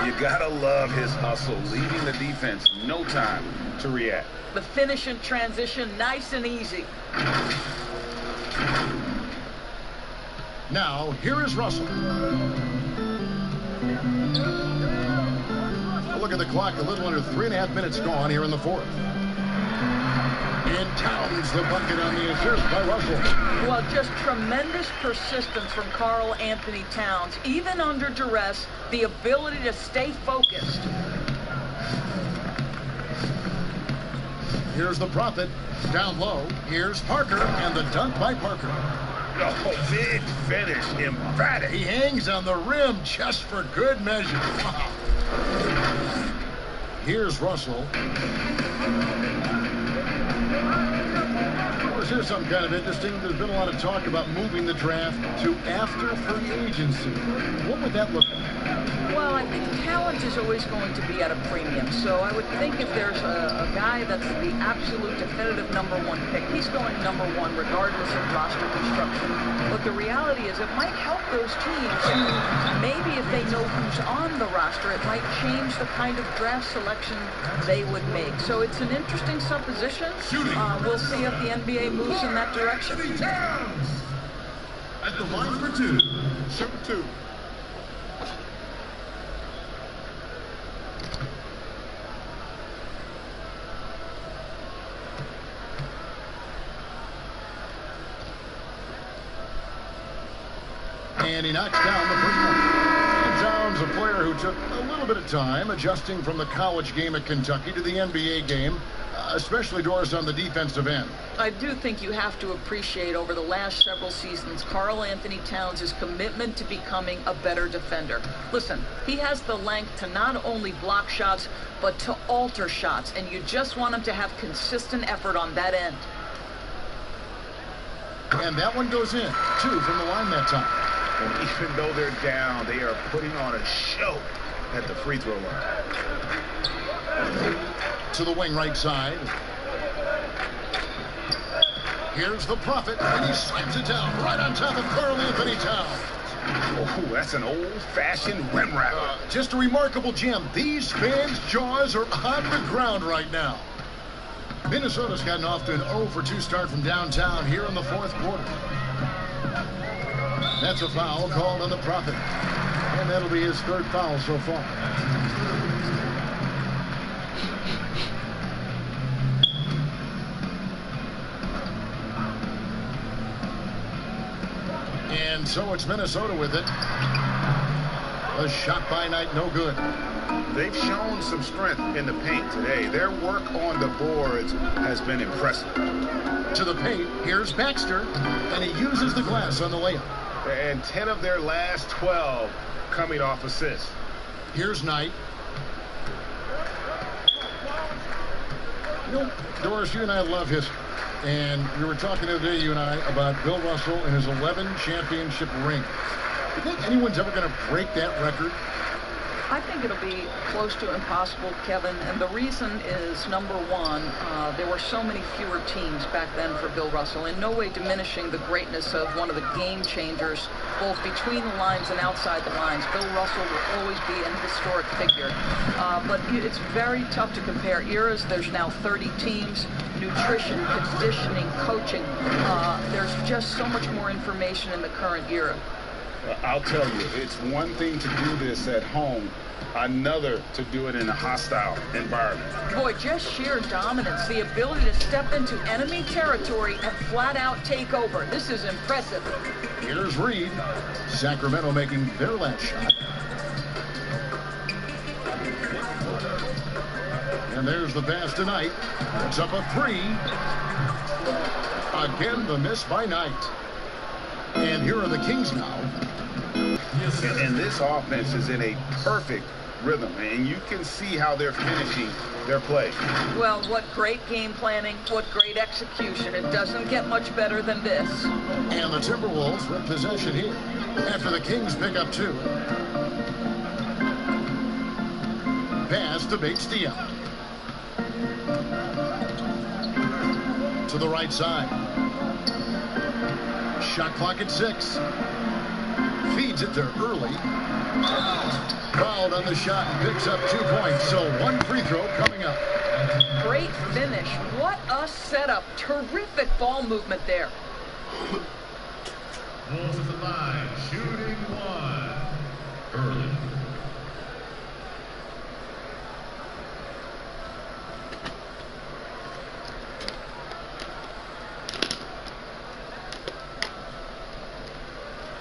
You gotta love his hustle, leaving the defense no time to react. The finish in transition, nice and easy. Now, here is Russell. Look at the clock, a little under 3.5 minutes gone here in the 4th. And Towns the bucket on the assist by Russell. Well, just tremendous persistence from Karl Anthony Towns. Even under duress, the ability to stay focused. Here's the Prophet. Down low. Here's Parker, and the dunk by Parker. Oh, big finish. Emphatic. He hangs on the rim just for good measure. Wow. Here's something kind of interesting. There's been a lot of talk about moving the draft to after free agency. What would that look like? Well, I think talent is always going to be at a premium. So I would think if there's a guy that's the absolute definitive #1 pick, he's going #1 regardless of roster construction. But the reality is it might help those teams who maybe if they know who's on the roster, it might change the kind of draft selection they would make. So it's an interesting supposition. We'll see if the NBA moves in that direction. At the line for two. Shooting 2. And he knocks down the first one. Jones, a player who took a little bit of time adjusting from the college game at Kentucky to the NBA game, especially Doris on the defensive end. I do think you have to appreciate over the last several seasons Karl Anthony Towns' commitment to becoming a better defender. Listen, he has the length to not only block shots, but to alter shots, and you just want him to have consistent effort on that end. And that one goes in. 2 from the line that time. And even though they're down, they are putting on a show at the free throw line. To the wing right side. Here's the Prophet, and he slams it down right on top of Karl Anthony Towns. Oh, that's an old-fashioned rim wrapper. Just a remarkable gem. These fans' jaws are on the ground right now. Minnesota's gotten off to an 0-for-2 start from downtown here in the fourth quarter. That's a foul called on the Prophet. And that'll be his 3rd foul so far. And so it's Minnesota with it. A shot by Knight, no good. They've shown some strength in the paint today. Their work on the boards has been impressive. To the paint, here's Baxter, and he uses the glass on the layup. And 10 of their last 12 coming off assists. Here's Knight. You know, Doris, you and I love history. And we were talking the other day, you and I, about Bill Russell and his 11 championship rings. Do you think anyone's ever going to break that record? I think it'll be close to impossible, Kevin, and the reason is, #1, there were so many fewer teams back then for Bill Russell, in no way diminishing the greatness of one of the game changers, both between the lines and outside the lines. Bill Russell will always be an historic figure, but it's very tough to compare eras. There's now 30 teams, nutrition, conditioning, coaching. There's just so much more information in the current era. I'll tell you, it's one thing to do this at home, another to do it in a hostile environment. Boy, just sheer dominance, the ability to step into enemy territory and flat out take over. This is impressive. Here's Reed. Sacramento making their last shot. And there's the pass to Knight. It's up a 3. Again, the miss by Knight. And here are the Kings now. And this offense is in a perfect rhythm, and you can see how they're finishing their play. Well, what great game planning, what great execution. It doesn't get much better than this. And the Timberwolves with possession here after the Kings pick up 2. Pass to Bates-Diop. To the right side. Shot clock at 6. Feeds it there early. Fouled on the shot and picks up 2 points. So 1 free throw coming up. Great finish. What a setup. Terrific ball movement there. Wolves at the line, shooting 1. Early.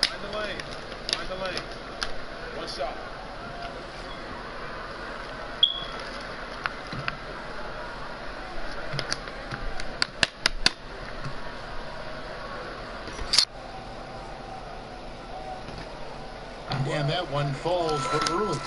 Find the lane. 1 shot. And that one falls for early.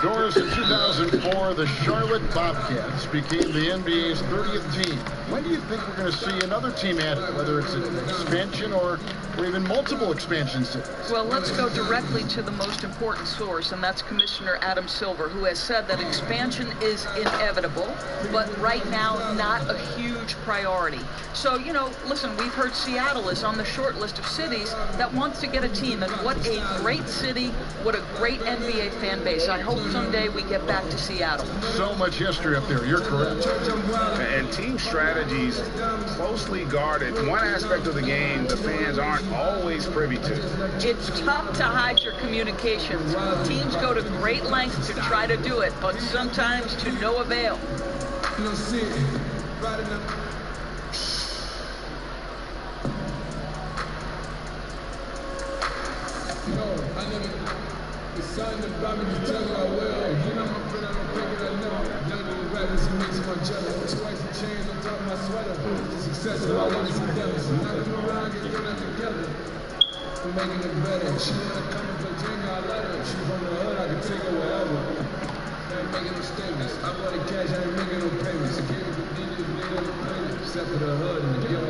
Doris, in 2004, the Charlotte Bobcats became the NBA's 30th team when do you think we're going to see another team added, whether it's an expansion or even multiple expansion cities? Well, let's go directly to the most important source, and that's Commissioner Adam Silver, who has said that expansion is inevitable, but right now not a huge priority. So, you know, listen, we've heard Seattle is on the short list of cities that wants to get a team, and what a great city, what a great NBA fan base. I hope someday we get back to Seattle. So much history up there, you're correct. And team strategies closely guarded. One aspect of the game the fans aren't always privy to. It's tough to hide your communications. Teams go to great lengths to try to do it, but sometimes to no avail. Making it better. She wanna come and play Jenga, I let her. She's from the hood, I can take her wherever. I ain't making no statements. I'm gonna cash, I ain't making no payments. I gave it to DJs, made up the payment. Except for the hood and the guild.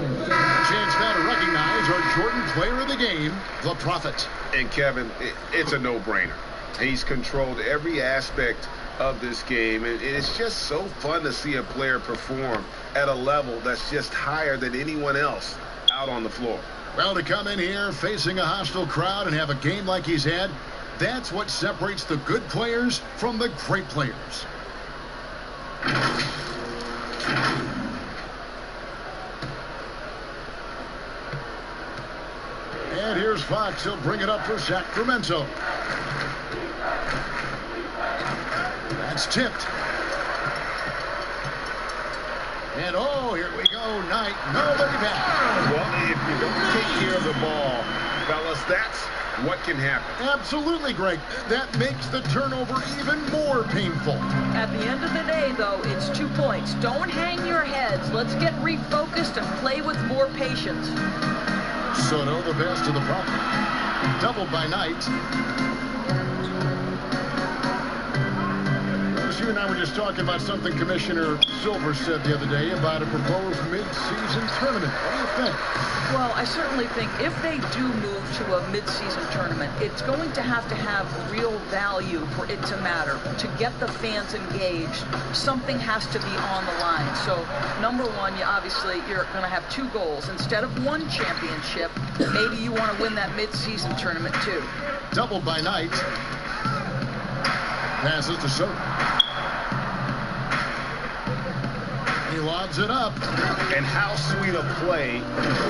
Chance now to recognize our Jordan player of the game, the Prophet. And Kevin, it's a no-brainer. He's controlled every aspect of this game, and it's just so fun to see a player perform at a level that's just higher than anyone else out on the floor. Well, to come in here facing a hostile crowd and have a game like he's had, that's what separates the good players from the great players. And here's Fox. He'll bring it up for Sacramento. That's tipped. And oh, here we go. Knight. Nobody back. Well, if you don't take care of the ball, fellas, that's what can happen. Absolutely, Greg. That makes the turnover even more painful. At the end of the day, though, it's 2 points. Don't hang your heads. Let's get refocused and play with more patience. Soto, the pass to the Prophet. Doubled by Knight. You and I were just talking about something Commissioner Silver said the other day about a proposed mid-season tournament. What do you think? Well, I certainly think if they do move to a mid-season tournament, it's going to have real value for it to matter. To get the fans engaged, something has to be on the line. So, number one, you're going to have 2 goals. Instead of 1 championship, maybe you want to win that mid-season tournament too. Doubled by Knight. Passes to Soto. He lobs it up. And how sweet a play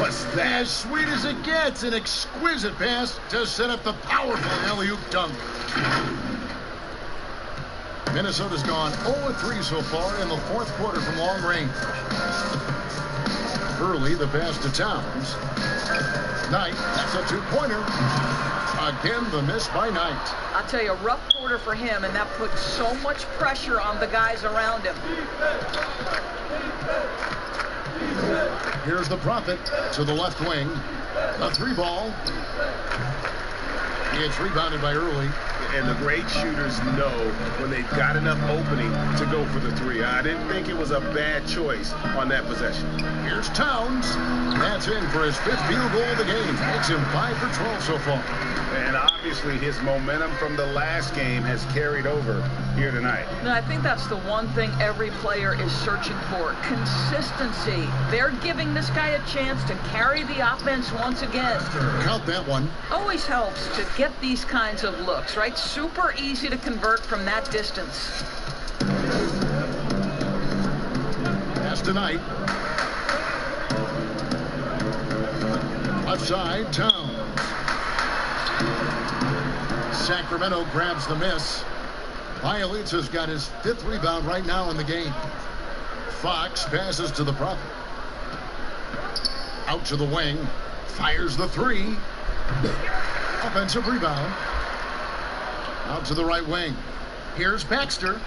was that? As sweet as it gets. An exquisite pass to set up the powerful alley-oop dunk. Minnesota's gone 0-3 so far in the 4th quarter from long range. Early, the pass to Towns. Knight, that's a 2-pointer. Again, the miss by Knight. I'll tell you, a rough quarter for him, and that puts so much pressure on the guys around him. Here's the Prophet to the left wing. A 3-ball. It's rebounded by Early. And the great shooters know when they've got enough opening to go for the 3. I didn't think it was a bad choice on that possession. Here's Towns. That's in for his 5th field goal of the game. Makes him 5 for 12 so far. And obviously his momentum from the last game has carried over here tonight. And I think that's the one thing every player is searching for. Consistency. They're giving this guy a chance to carry the offense once again. Count that one. Always helps to get these kinds of looks, right? Super easy to convert from that distance. Pass to Knight. Left side, Towns. Sacramento grabs the miss. Bielitsa's got his 5th rebound right now in the game. Fox passes to the Prophet. Out to the wing. Fires the 3. Offensive rebound. Out to the right wing. Here's Baxter.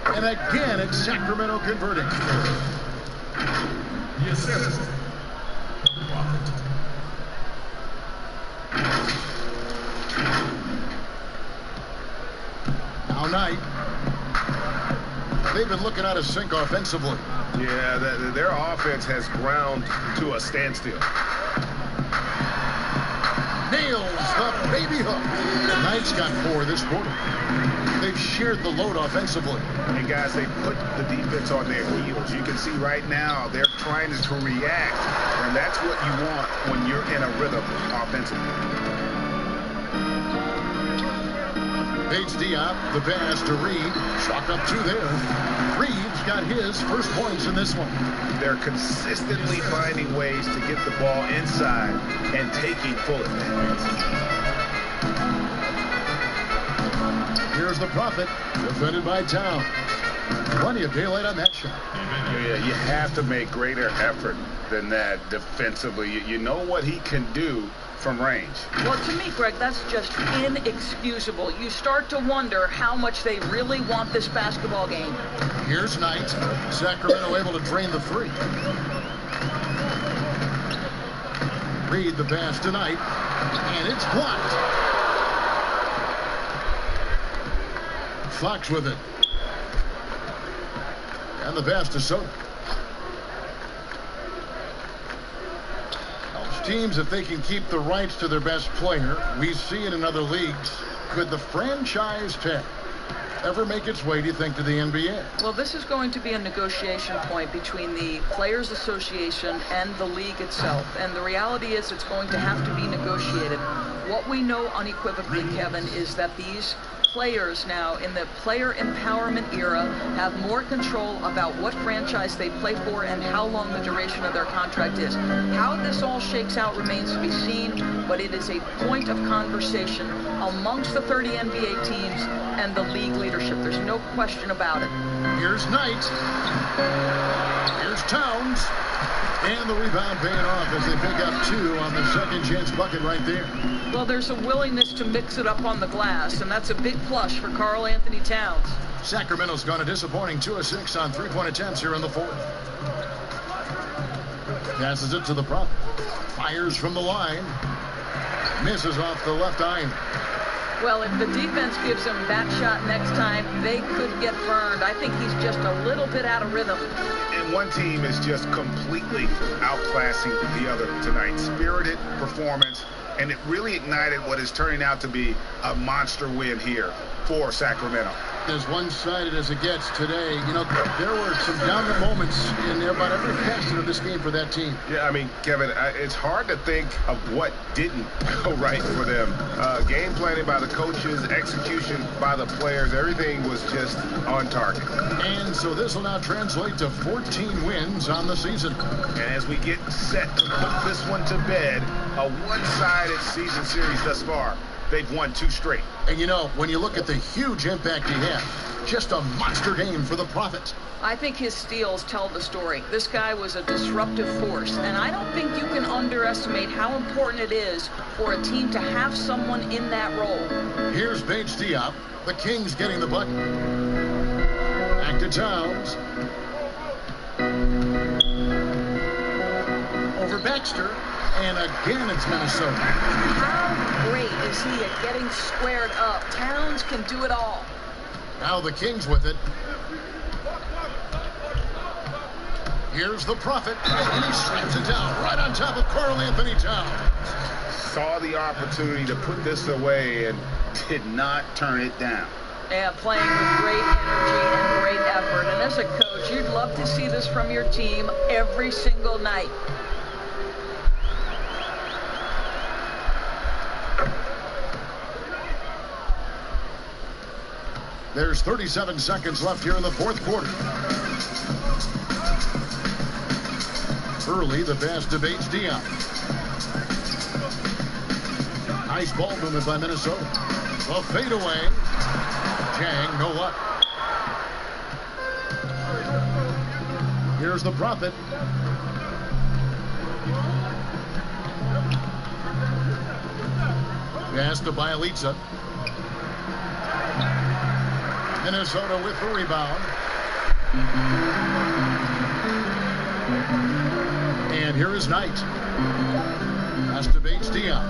And again, it's Sacramento converting. Yes, sir. Now Knight. They've been looking out of sync offensively. Yeah, their offense has ground to a standstill. Nails the baby hook. The Knights got 4 this quarter. They've shared the load offensively. And guys, they put the defense on their heels. You can see right now they're trying to react, and that's what you want when you're in a rhythm offensively. Bates Diop, the pass to Reed. Shot up 2 there. Reed's got his first points in this one. They're consistently finding ways to get the ball inside and taking full advantage. Here's the Prophet, defended by Towns. Plenty of daylight on that shot. Yeah, you have to make greater effort than that defensively. You know what he can do from range. Well, to me, Greg, that's just inexcusable. You start to wonder how much they really want this basketball game. Here's Knight. Sacramento able to drain the 3. Reed the pass to Knight, and it's blocked. Fox with it. And the pass to Soto. Helps teams if they can keep the rights to their best player. We see it in other leagues. Could the franchise tag ever make its way, do you think, to the NBA? Well, this is going to be a negotiation point between the Players Association and the league itself. And the reality is it's going to have to be negotiated. What we know unequivocally, Kevin, is that these players now in the player empowerment era have more control about what franchise they play for and how long the duration of their contract is. How this all shakes out remains to be seen, but it is a point of conversation amongst the 30 NBA teams and the league leadership. There's no question about it. Here's Knight. Here's Towns. And the rebound paying off as they pick up 2 on the second chance bucket right there. Well, there's a willingness to mix it up on the glass, and that's a big plus for Karl Anthony Towns. Sacramento's gone a disappointing 2 of 6 on 3-point attempts here in the 4th. Passes it to the Prophet. Fires from the line. Misses off the left iron. Well, if the defense gives him that shot next time, they could get burned. I think he's just a little bit out of rhythm. And one team is just completely outclassing the other tonight. Spirited performance, and it really ignited what is turning out to be a monster win here for Sacramento. As one-sided as it gets today, you know, there were some dominant moments in about every facet of this game for that team. Yeah, I mean, Kevin, it's hard to think of what didn't go right for them. Game planning by the coaches, execution by the players, everything was just on target. And so this will now translate to 14 wins on the season. And as we get set to put this one to bed, a one-sided season series thus far. They've won 2 straight. And you know, when you look at the huge impact he had, just a monster game for the Prophet. I think his steals tell the story. This guy was a disruptive force, and I don't think you can underestimate how important it is for a team to have someone in that role. Here's Bates Diop. The Kings getting the bucket. Back to Towns. Over Baxter. And again, it's Minnesota. How great is he at getting squared up? Towns can do it all. Now the Kings with it. Here's the Prophet, and he slams it down right on top of Karl Anthony Towns. Saw the opportunity to put this away and did not turn it down. Yeah, playing with great energy and great effort. And as a coach, you'd love to see this from your team every single night. There's 37 seconds left here in the 4th quarter. Early, the pass to Bates Diop. Nice ball movement by Minnesota. The fadeaway. Jang, no luck. Here's the Prophet. Pass to Bielitsa. Minnesota with the rebound. And here is Knight. Pass to Bates Diop.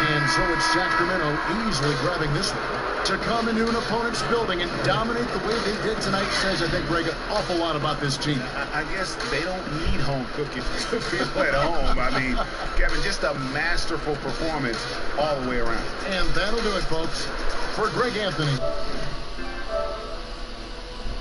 And so it's Sacramento easily grabbing this one. To come into an opponent's building and dominate the way they did tonight says, I think, Greg, an awful lot about this team. I guess they don't need home cooking to feel at home. I mean, Kevin, just a masterful performance all the way around. And that'll do it, folks. For Greg Anthony.